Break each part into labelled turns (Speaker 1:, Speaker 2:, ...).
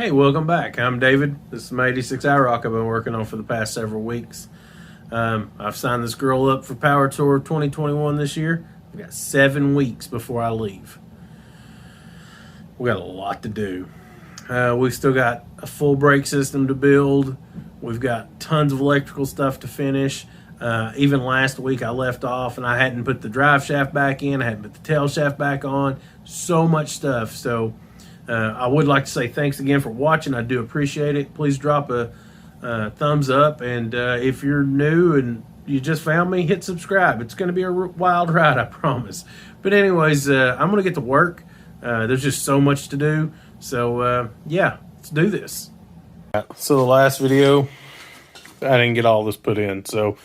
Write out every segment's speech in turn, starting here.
Speaker 1: Hey, welcome back. I'm David. This is my 86 iRock I've been working on for the past several weeks. I've signed this girl up for Power Tour 2021 this year. I've got 7 weeks before I leave. We got a lot to do. We've still got a full brake system to build. We've got tons of electrical stuff to finish. Even last week I left off and I hadn't put the drive shaft back in. I hadn't put the tail shaft back on. So much stuff. So I would like to say thanks again for watching. I do appreciate it. Please drop a thumbs up. And if you're new and you just found me, hit subscribe. It's going to be a wild ride, I promise. But anyways, I'm going to get to work. There's just so much to do. So yeah, let's do this. So the last video, I didn't get all this put in. So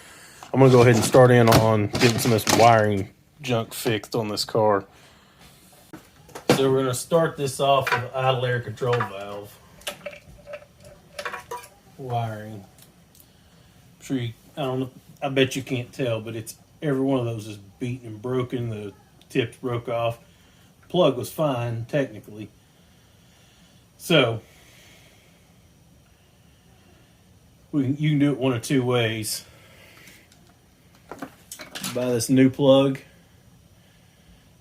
Speaker 1: I'm going to go ahead and start in on getting some of this wiring junk fixed on this car. So we're going to start this off with the idle air control valve wiring. I'm sure I don't know, I bet you can't tell, but it's every one of those is beaten and broken. The tips broke off. Plug was fine technically. So you can do it one of two ways. Buy this new plug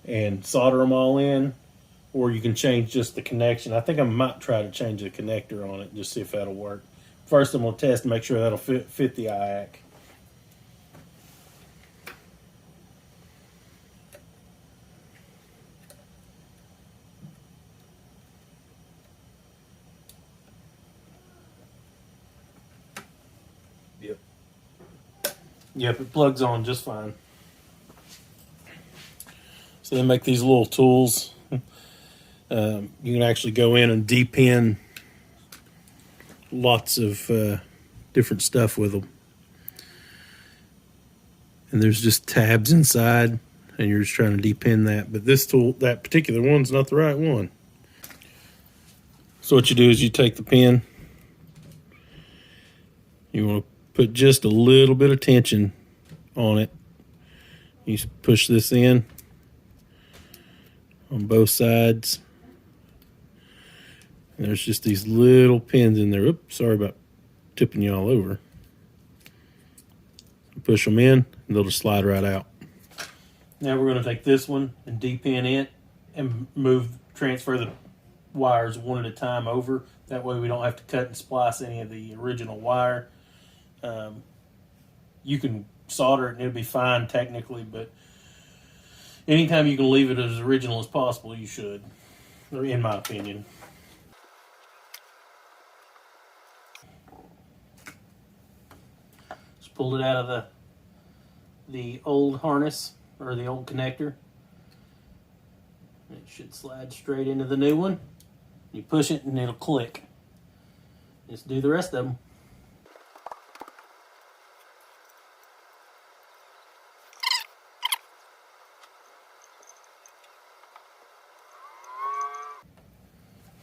Speaker 1: and solder them all in, or you can change just the connection. I think I might try to change the connector on it, just see if that'll work. First I'm going to test and make sure that'll fit the IAC. Yep, it plugs on just fine. So they make these little tools. You can actually go in and depin lots of different stuff with them. And there's just tabs inside, and you're just trying to depin that. But this tool, that particular one's not the right one. So what you do is you take the pin. You want to put just a little bit of tension on it. You push this in on both sides. And there's just these little pins in there. Oops, sorry about tipping you all over. Push them in, and they'll just slide right out. Now we're going to take this one and depin it and transfer the wires one at a time over. That way we don't have to cut and splice any of the original wire. You can solder it and it'll be fine technically, but anytime you can leave it as original as possible, you should, or in my opinion. Just pulled it out of the old harness, or the old connector. It should slide straight into the new one. You push it and it'll click. Just do the rest of them.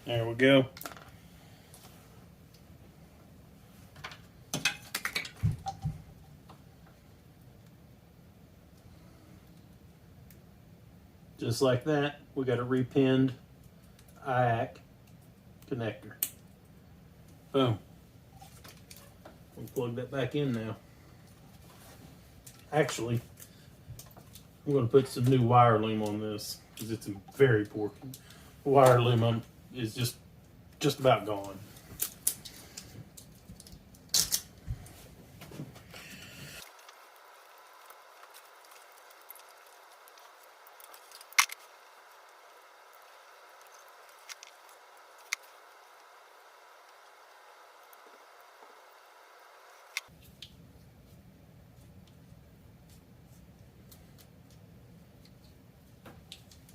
Speaker 1: There we go. Just like that, we got a repinned IAC connector. Boom. We'll plug that back in now. Actually, I'm going to put some new wire loom on this because it's in very poor wire loom is just about gone.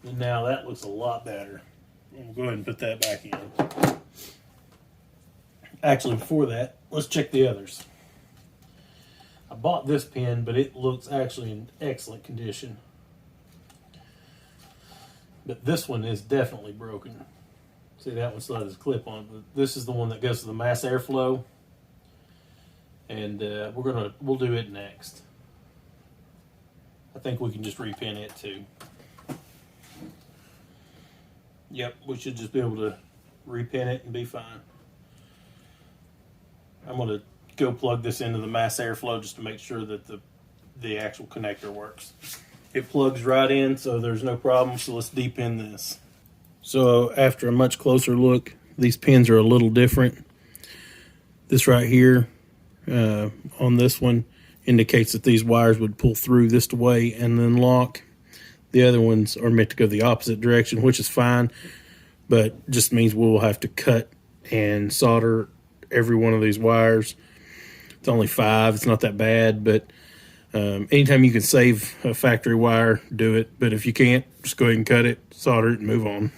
Speaker 1: And now that looks a lot better. We'll go ahead and put that back in. Actually, before that, let's check the others. I bought this pin, but it looks actually in excellent condition. But this one is definitely broken. See, that one still has a clip on it, but this is the one that goes to the mass airflow. And we'll do it next. I think we can just repin it too. Yep, we should just be able to repin it, and be fine. I'm going to go plug this into the mass airflow just to make sure that the actual connector works. It plugs right in, so there's no problem. So let's depin this. So after a much closer look, these pins are a little different. This right here on this one indicates that these wires would pull through this way and then lock. The other ones are meant to go the opposite direction, which is fine, but just means we'll have to cut and solder every one of these wires. It's only 5, it's not that bad, but anytime you can save a factory wire, do it. But if you can't, just go ahead and cut it, solder it, and move on.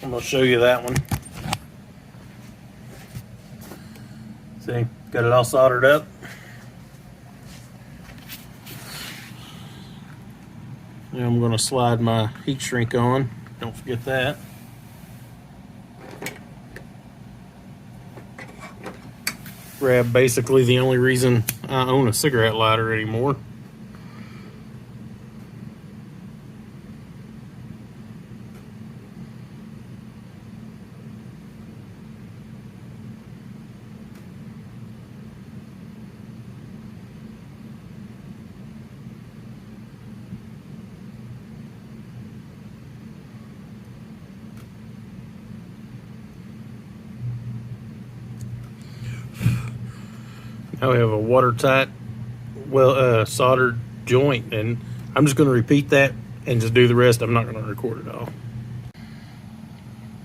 Speaker 1: I'm going to show you that one. See, got it all soldered up. Now I'm going to slide my heat shrink on. Don't forget that. Grab basically the only reason I own a cigarette lighter anymore. Now we have a watertight, soldered joint, and I'm just going to repeat that and just do the rest. I'm not going to record it all.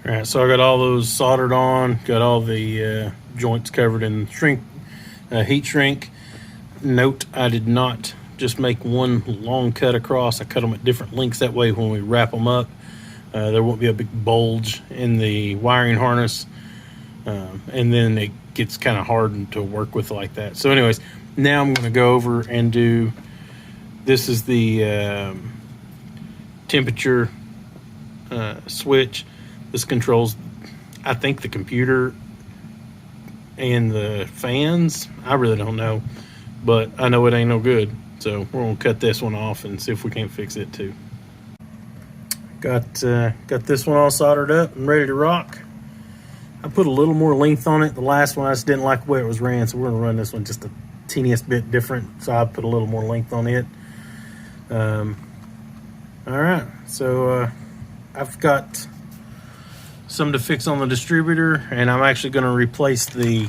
Speaker 1: All right, so I got all those soldered on, got all the joints covered in heat shrink. Note, I did not just make one long cut across. I cut them at different lengths. That way when we wrap them up, there won't be a big bulge in the wiring harness. And then it gets kind of hard to work with like that. So anyways, now I'm going to go over and do, this is the temperature switch. This controls, I think, the computer and the fans. I really don't know, but I know it ain't no good. So we're going to cut this one off and see if we can't fix it too. Got this one all soldered up and ready to rock. I put a little more length on it. The last one I just didn't like the way it was ran, so we're going to run this one just a teeniest bit different. So I put a little more length on it. All right, so I've got some to fix on the distributor, and I'm actually going to replace the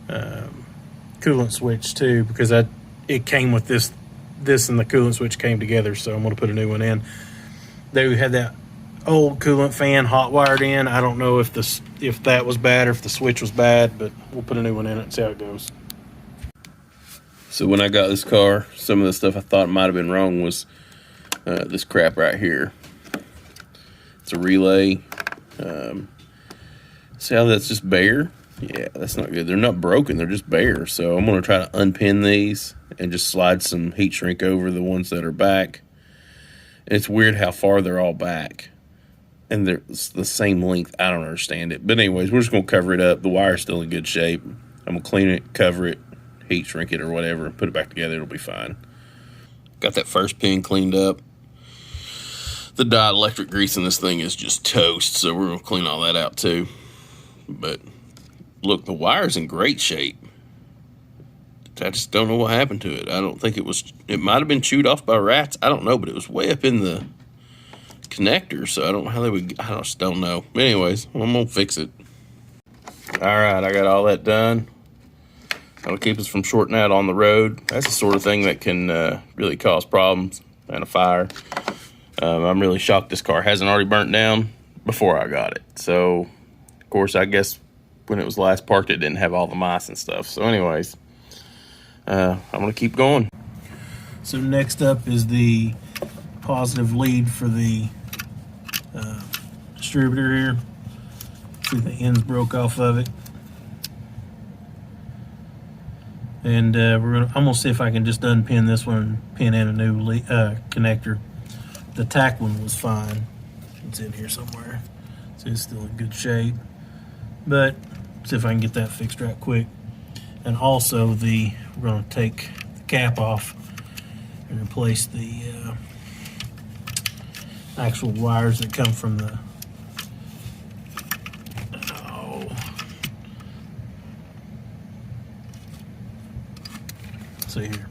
Speaker 1: coolant switch too, because it came with this and the coolant switch came together. So I'm going to put a new one in. They had that old coolant fan hot wired in. I don't know if that was bad or if the switch was bad, but we'll put a new one in it and see how it goes.
Speaker 2: So when I got this car, some of the stuff I thought might have been wrong was this crap right here. It's a relay. See how that's just bare? Yeah, that's not good. They're not broken, they're just bare. So I'm going to try to unpin these and just slide some heat shrink over the ones that are back. And it's weird how far they're all back. And they're the same length. I don't understand it. But anyways, we're just going to cover it up. The wire's still in good shape. I'm going to clean it, cover it, heat shrink it or whatever, and put it back together. It'll be fine. Got that first pin cleaned up. The dielectric grease in this thing is just toast, so we're going to clean all that out too. But look, the wire's in great shape. I just don't know what happened to it. I don't think it might have been chewed off by rats. I don't know, but it was way up in the connector, so I don't know how they would, I just don't know. But anyways, I'm gonna fix it. All right, I got all that done. That'll keep us from shorting out on the road. That's the sort of thing that can really cause problems and a fire. I'm really shocked this car hasn't already burnt down before I got it. So, of course, I guess when it was last parked, it didn't have all the mice and stuff. So anyways, I'm going to keep going.
Speaker 1: So next up is the positive lead for the distributor here. See, the ends broke off of it. And I'm gonna see if I can just unpin this one and pin in a new connector. The tack one was fine. It's in here somewhere. So it's still in good shape. But see if I can get that fixed right quick. And also we're gonna take the cap off and replace the actual wires that come from the see here.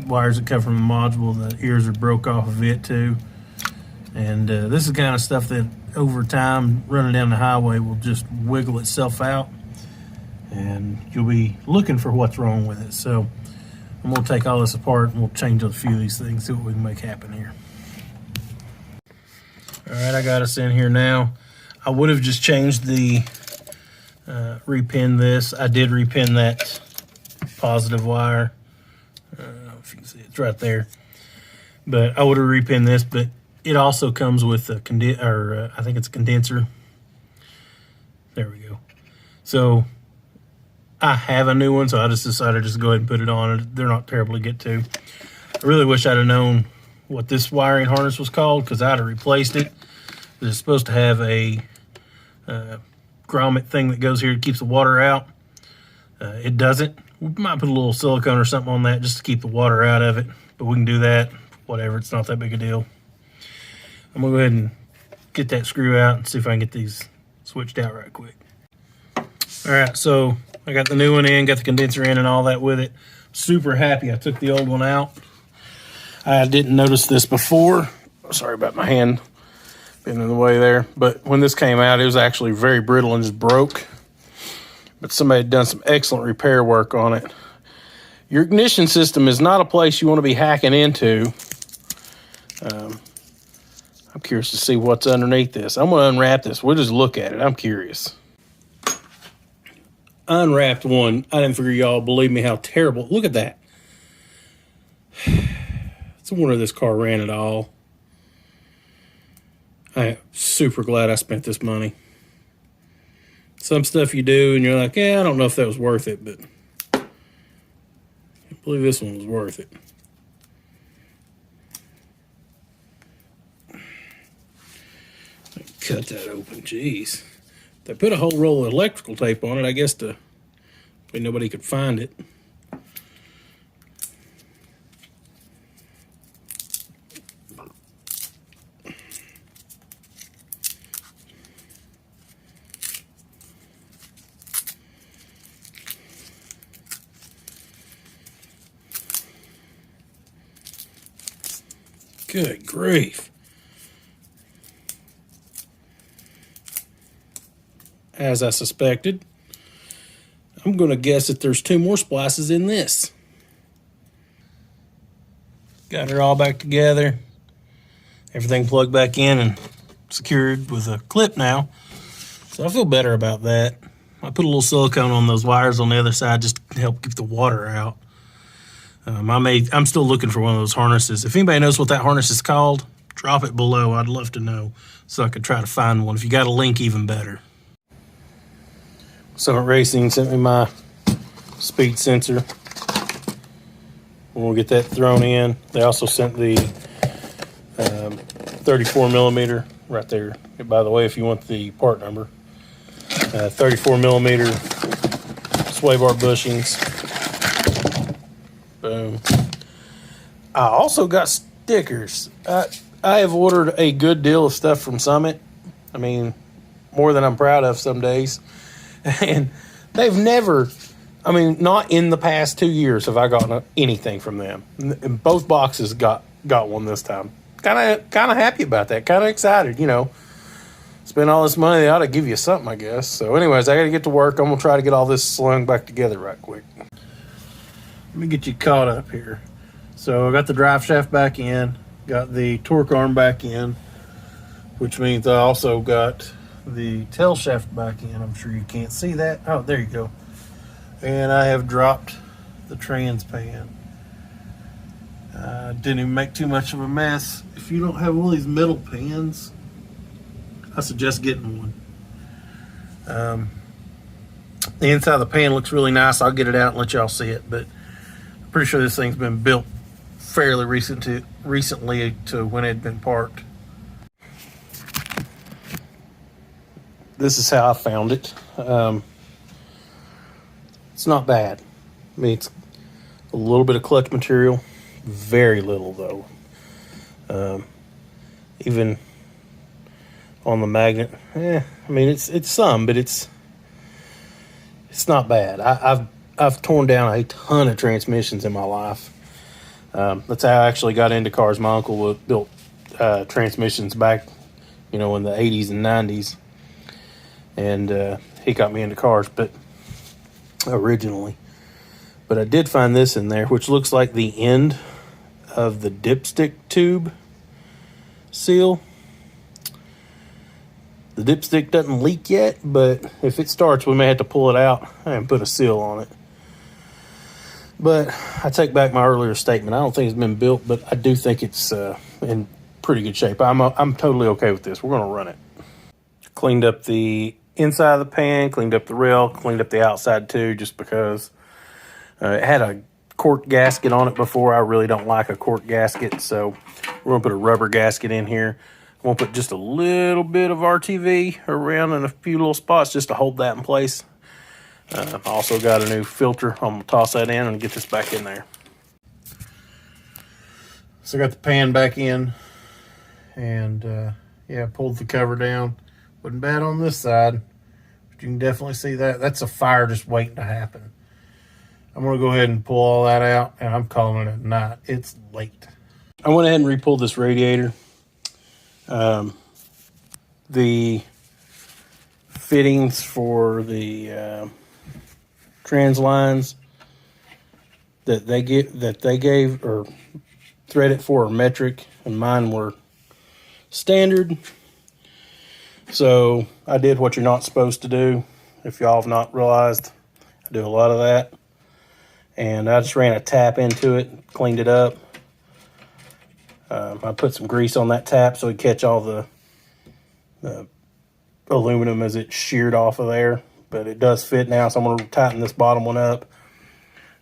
Speaker 1: Wires that come from the module, the ears are broke off of it too. And this is kind of stuff that over time, running down the highway, will just wiggle itself out. And you'll be looking for what's wrong with it. So I'm going to take all this apart and we'll change a few of these things, see what we can make happen here. All right, I got us in here now. I would have just changed the repin this. I did repin that positive wire. I don't know if you can see it's right there. But I would have repinned this, but it also comes with a I think it's a condenser. There we go. So I have a new one, so I just decided to just go ahead and put it on. They're not terrible to get to. I really wish I'd have known what this wiring harness was called, because I'd have replaced it. It's supposed to have a grommet thing that goes here to keep the water out. It doesn't. We might put a little silicone or something on that just to keep the water out of it, but we can do that. Whatever, it's not that big a deal. I'm gonna go ahead and get that screw out and see if I can get these switched out right quick. All right, so I got the new one in, got the condenser in and all that with it. Super happy I took the old one out. I didn't notice this before. Sorry about my hand being in the way there. But when this came out, it was actually very brittle and just broke. But somebody had done some excellent repair work on it. Your ignition system is not a place you want to be hacking into. I'm curious to see what's underneath this. I'm going to unwrap this. We'll just look at it. I'm curious. Unwrapped one. I didn't figure y'all believe me how terrible. Look at that. It's a wonder this car ran at all. I'm super glad I spent this money. Some stuff you do and you're like, yeah, I don't know if that was worth it, but I believe this one was worth it. Cut that open, jeez. They put a whole roll of electrical tape on it, I guess, to way nobody could find it. Good grief. As I suspected, I'm going to guess that there's 2 more splices in this. Got it all back together. Everything plugged back in and secured with a clip now. So I feel better about that. I put a little silicone on those wires on the other side just to help keep the water out. I'm still looking for one of those harnesses. If anybody knows what that harness is called, drop it below. I'd love to know so I could try to find one. If you got a link, even better. Summit Racing sent me my speed sensor. We'll get that thrown in. They also sent the 34 millimeter right there. By the way, if you want the part number, 34 millimeter sway bar bushings. Boom. I also got stickers. I have ordered a good deal of stuff from Summit. I mean, more than I'm proud of some days. And they've never, I mean, not in the past 2 years have I gotten anything from them. And both boxes got one this time. Kind of happy about that. Kind of excited, you know. Spend all this money, they ought to give you something, I guess. So anyways, I got to get to work. I'm going to try to get all this slung back together right quick. Let me get you caught up here. So I got the drive shaft back in. Got the torque arm back in. Which means I also got the tail shaft back in. I'm sure you can't see that. Oh, there you go. And I have dropped the trans pan. Didn't even make too much of a mess. If you don't have one of these metal pans, I suggest getting one. The inside of the pan looks really nice. I'll get it out and let y'all see it, but I'm pretty sure this thing's been built fairly recently to when it had been parked. This is how I found it. It's not bad. I mean, it's a little bit of clutch material, very little though. Even on the magnet, I mean, it's some, but it's not bad. I've torn down a ton of transmissions in my life. That's how I actually got into cars. My uncle built transmissions back, in the 80s and 90s, and he got me into cars, but originally. But I did find this in there, which looks like the end of the dipstick tube seal. The dipstick doesn't leak yet, but if it starts, we may have to pull it out and put a seal on it. But I take back my earlier statement. I don't think it's been built, but I do think it's in pretty good shape. I'm totally okay with this. We're going to run it. Cleaned up the inside of the pan, cleaned up the rail, cleaned up the outside too, just because it had a cork gasket on it before. I really don't like a cork gasket, so we're going to put a rubber gasket in here. I'm going to put just a little bit of RTV around in a few little spots just to hold that in place. I also got a new filter. I'm going to toss that in and get this back in there. So I got the pan back in, and yeah, pulled the cover down. Wasn't bad on this side, but you can definitely see that. That's a fire just waiting to happen. I'm going to go ahead and pull all that out, and I'm calling it a night. It's late. I went ahead and re-pulled this radiator. The fittings for the trans lines that they gave or threaded for are metric, and mine were standard. So I did what you're not supposed to do. If y'all have not realized, I do a lot of that. And I just ran a tap into it, cleaned it up. I put some grease on that tap so it'd catch all the aluminum as it sheared off of there. But it does fit now, so I'm going to tighten this bottom one up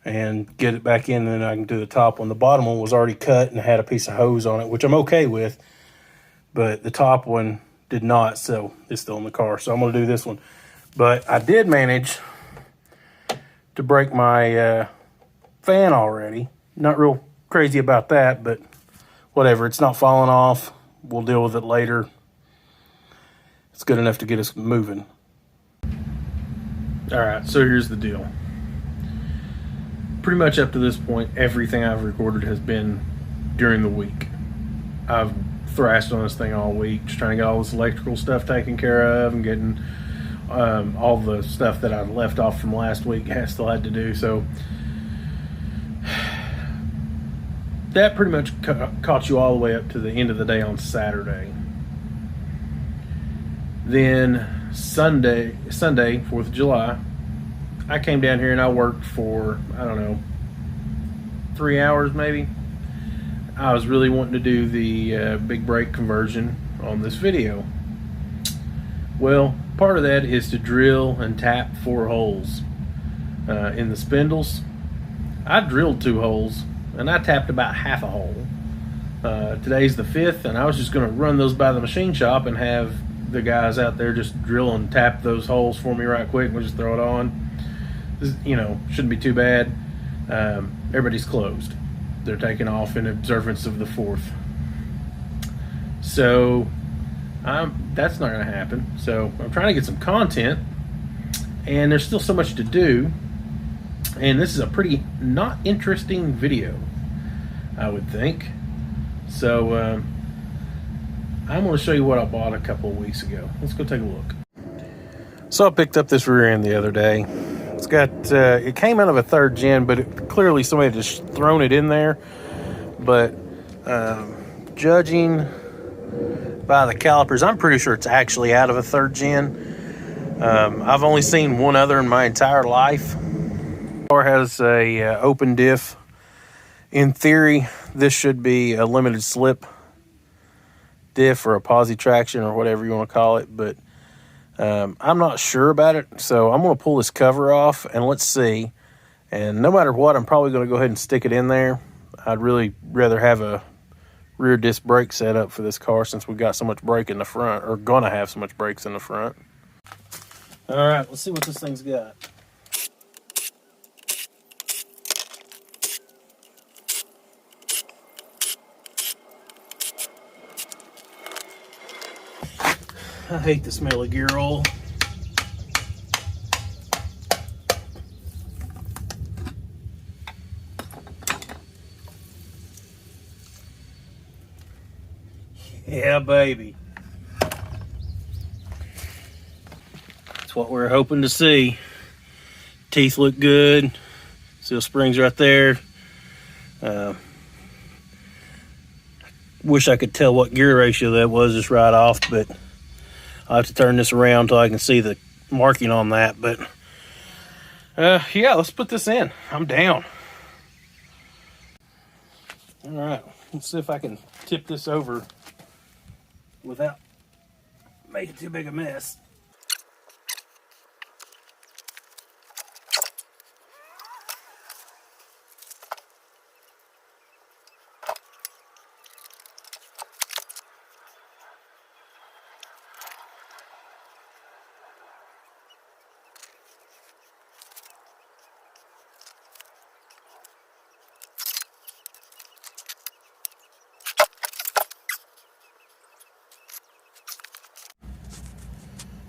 Speaker 1: and get it back in, and then I can do the top one. The bottom one was already cut and had a piece of hose on it, which I'm okay with. But the top one did not, so it's still in the car. So I'm going to do this one. But I did manage to break my fan already. Not real crazy about that, but whatever. It's not falling off. We'll deal with it later. It's good enough to get us moving. All right, so here's the deal. Pretty much up to this point, everything I've recorded has been during the week. I've thrashed on this thing all week, just trying to get all this electrical stuff taken care of and getting all the stuff that I left off from last week I still had to do. So that pretty much caught you all the way up to the end of the day on Saturday. Then Sunday, 4th of July, I came down here and I worked for, 3 hours maybe. I was really wanting to do the big brake conversion on this video. Well, part of that is to drill and tap 4 holes in the spindles. I drilled 2 holes and I tapped about half a hole. Today's the 5th, and I was just going to run those by the machine shop and have the guys out there just drill and tap those holes for me right quick, and we'll just throw it on. This, shouldn't be too bad. Everybody's closed. They're taking off in observance of the 4th. So that's not going to happen. So I'm trying to get some content, and there's still so much to do. And this is a pretty not interesting video, I would think. So I'm going to show you what I bought a couple of weeks ago. Let's go take a look. So I picked up this rear end the other day. It's got, it came out of a 3rd gen, but clearly somebody just thrown it in there. But judging by the calipers, I'm pretty sure it's actually out of a 3rd gen. I've only seen one other in my entire life. The car has a open diff. In theory, this should be a limited slip diff or a posi traction or whatever you want to call it, but I'm not sure about it, so I'm going to pull this cover off and let's see. And no matter what, I'm probably going to go ahead and stick it in there. I'd really rather have a rear disc brake set up for this car since we've got so much brake in the front, or gonna have so much brakes in the front. All right, let's see what this thing's got. I hate the smell of gear oil. Yeah, baby. That's what we're hoping to see. Teeth look good. Seal springs right there. Wish I could tell what gear ratio that was just right off, but I'll have to turn this around until I can see the marking on that. But yeah, let's put this in. I'm down. All right, let's see if I can tip this over without making too big a mess.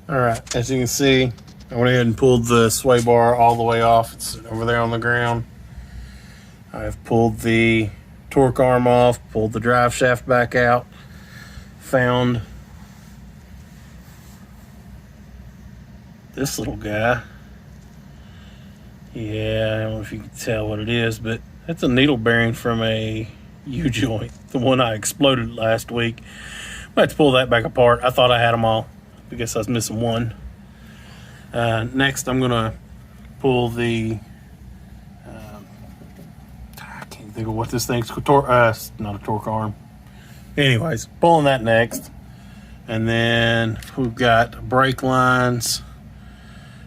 Speaker 1: All right, as you can see, I went ahead and pulled the sway bar all the way off. It's over there on the ground. I've pulled the torque arm off, pulled the drive shaft back out, found this little guy. Yeah, I don't know if you can tell what it is, but that's a needle bearing from a U-joint, the one I exploded last week. I might have to pull that back apart. I thought I had them all. I guess I was missing one. Next, I'm gonna pull the, I can't think of what this thing's, not a torque arm. Anyways, pulling that next. And then we've got brake lines,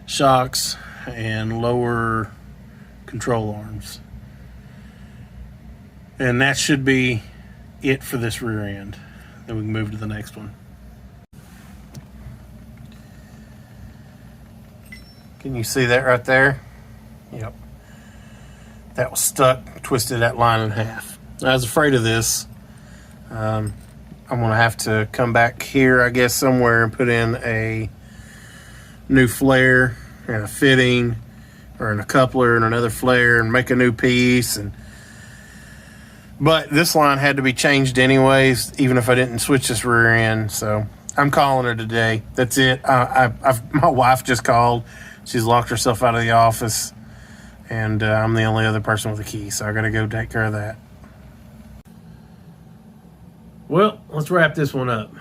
Speaker 1: shocks, and lower control arms. And that should be it for this rear end. Then we can move to the next one. Can you see that right there? Yep. That was stuck, twisted that line in half. I was afraid of this. I'm gonna have to come back here, I guess, somewhere and put in a new flare and a fitting, or in a coupler and another flare, and make a new piece. But this line had to be changed anyways, even if I didn't switch this rear end. So I'm calling her today. That's it. My wife just called. She's locked herself out of the office, and I'm the only other person with a key, so I gotta go take care of that. Well, let's wrap this one up.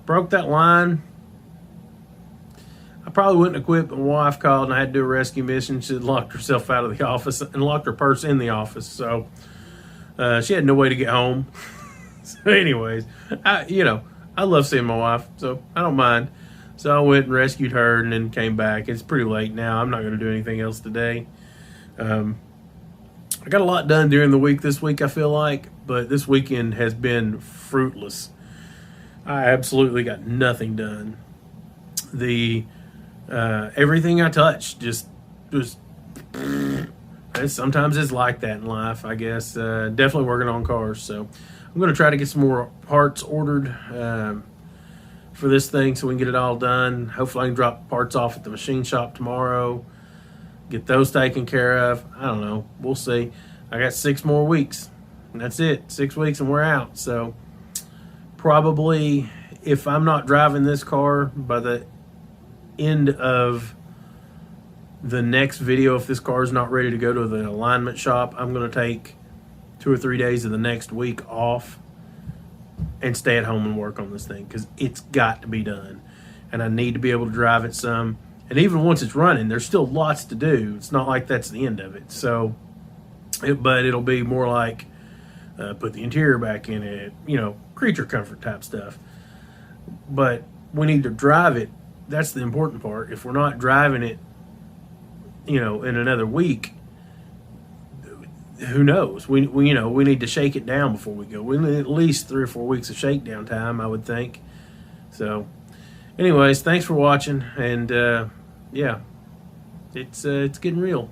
Speaker 1: Broke that line. I probably wouldn't have quit, but my wife called and I had to do a rescue mission. She had locked herself out of the office and locked her purse in the office, so she had no way to get home. So anyways, I love seeing my wife, so I don't mind. So I went and rescued her and then came back. It's pretty late now. I'm not going to do anything else today. I got a lot done during the week this week, I feel like, but this weekend has been fruitless. I absolutely got nothing done. Everything I touched just sometimes it's like that in life, I guess. Definitely working on cars, so I'm going to try to get some more parts ordered for this thing so we can get it all done. Hopefully I can drop parts off at the machine shop tomorrow, get those taken care of. I don't know, we'll see. I got 6 more weeks and that's it. 6 weeks and we're out. So probably, if I'm not driving this car by the end of the next video, if this car is not ready to go to the alignment shop, I'm going to take 2 or 3 days of the next week off and stay at home and work on this thing, because it's got to be done. And I need to be able to drive it some. And even once it's running, there's still lots to do. It's not like that's the end of it. So, but it'll be more like put the interior back in it, creature comfort type stuff. But we need to drive it. That's the important part. If we're not driving it, in another week, who knows? We need to shake it down before we go. We need at least 3 or 4 weeks of shakedown time, I would think. So, anyways, thanks for watching, and yeah, it's getting real.